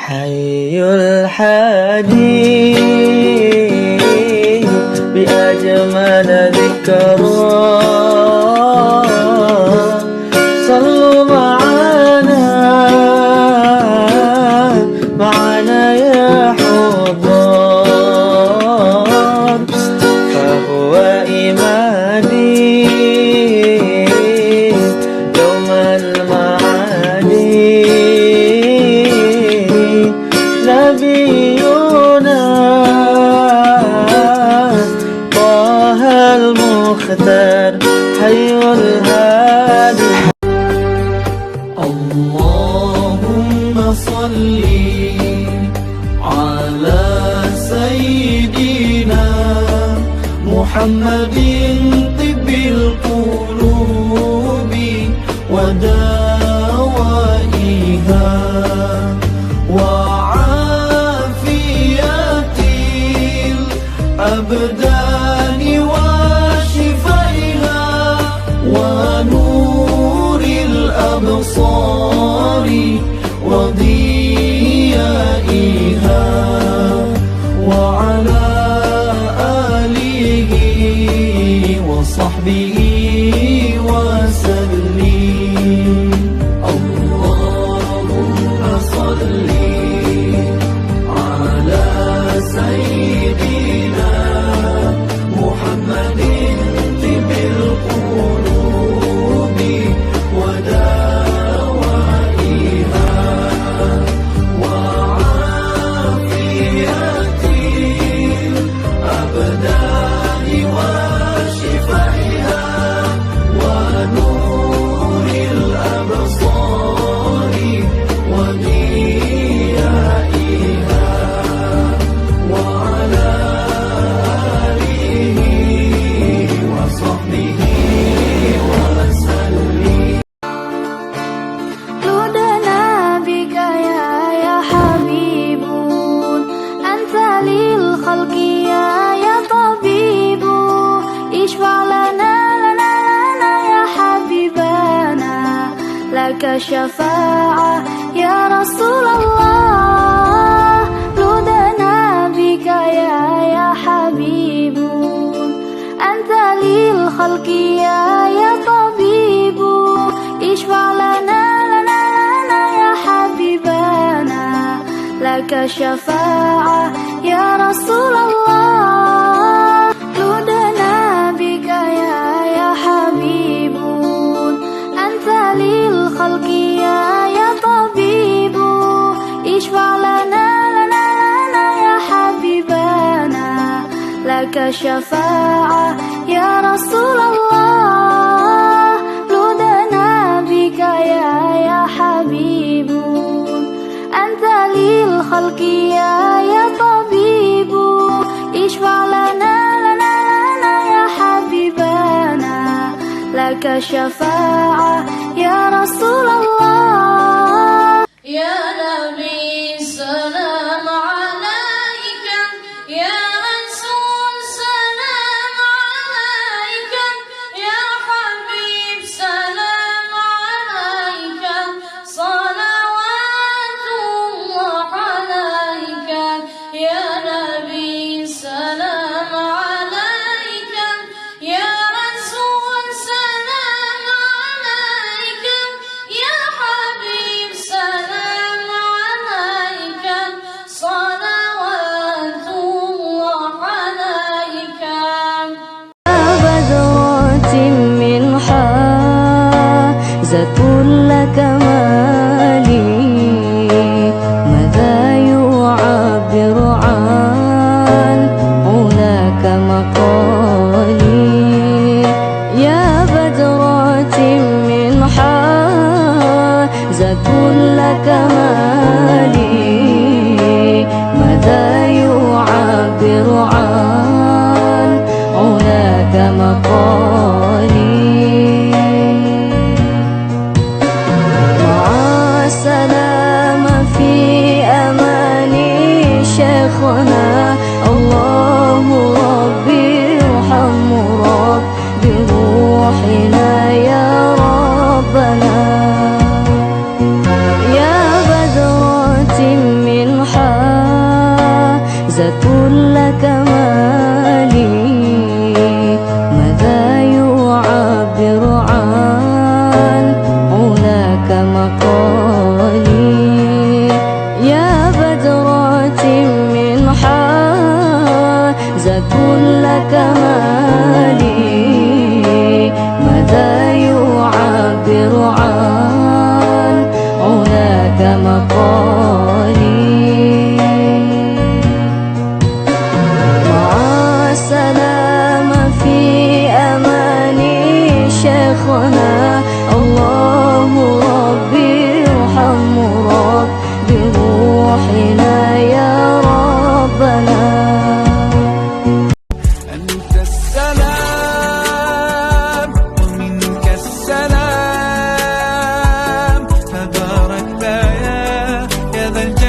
حي الحديث بأجمل ذكرى صلوا معنا يا حضار فهو إيماني يوم المعادي نبينا طه المختار حي الهادي. اللهم صل على سيدنا محمد طب القلوب ودوائها وعافية الأبدان وشفائها ونور الأبصار وضيائها وعلى آله وصحبه وسلم. اللهم صل على سيدنا محمد طب القلوب ودوائها وعافية الأبدان وشفائها ونور الأبصار وضيائها وعلى آله وصحبه وسلم. لدنا بك يا حبيب أنت للخلق يا طبيب اشفع لنا يا حبيبنا لك الشفاعة يا رسول الله. لدنا بك يا حبيب أنت للخلق يا طبيب اشفع لنا يا حبيبنا لك الشفاعة يا رسول الله. لدنا بك يا حبيب أنت للخلق يا طبيب اشفع لنا يا حبيبنا لك الشفاعة يا رسول الله. لدنا بك يا حبيب أنت للخلق يا طبيب اشفع لنا يا حبيبنا لك الشفاعة يا رسول الله. يا نبي سلام عليك يا رسول سلام عليك يا حبيب سلام عليك صلوات الله عليك يا نبي سلام عليك يا رسول سلام عليك ذات الكمال ماذا يعبر عن علاك مقالي يا بدرة من ذات الكمال ماذا يعبر عن علاك مقالي مع السلامة في أماني شيخنا الله ربي ارحم رب بروحنا يا ربنا أنت السلام ومنك السلام تباركت يا ذا الجلال